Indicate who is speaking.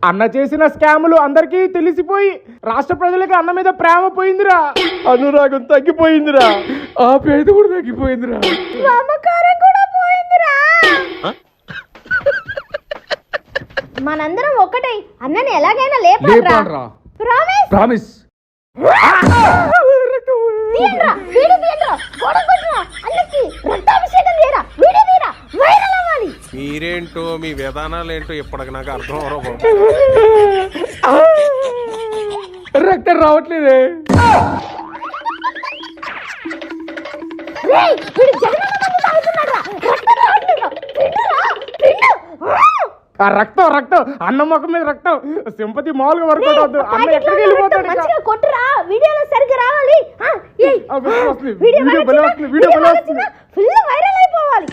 Speaker 1: అన్న చేసిన స్కాములు అందరికీ తెలిసిపోయి రాష్ట్ర ప్రజలకి అన్న మీద ప్రేమ పోయిందిరా, అనురాగం తగ్గిపోయిందిరా, ఆప్యాయత కూడా తగ్గిపోయిందిరా,
Speaker 2: మమకారం కూడా పోయిందిరా. మనందరం ఒకటై అన్నని ఎలాగైనా లేపాలిరా. Promise
Speaker 1: promise.
Speaker 2: తీయండిరా, వీడియో తీయండిరా, గోడ కొట్టురా, అన్నకి రక్తాభిషేకం చేయరా, వీడియో తీయరా, వైరల్ అవ్వాలి.
Speaker 3: మీరేంటో మీ విధానాలు ఏంటో ఇప్పటికి నాకు అర్థం అవరు.
Speaker 1: రక్తం రావట్లేదే.
Speaker 2: రేయ్, వీడు జగనన్న మందు తాగుతున్నాడురా, రక్తం రావట్లేదురా, పిండురా, పిండు.
Speaker 1: ఆ రక్తం రక్తం అన్న ముఖం మీద రక్తం, సింపతి మామూలుగా వర్కౌట్ అవుతుంది. అన్న ఎక్కడికి వెళ్ళిపోతాడు?
Speaker 2: మంచిగా కొట్టురా, వీడియోలో సరిగ్గా రావాలి.
Speaker 1: వీడియో బలే వస్తుంది.
Speaker 2: ఫుల్ వైరల్ అయిపోవాలి.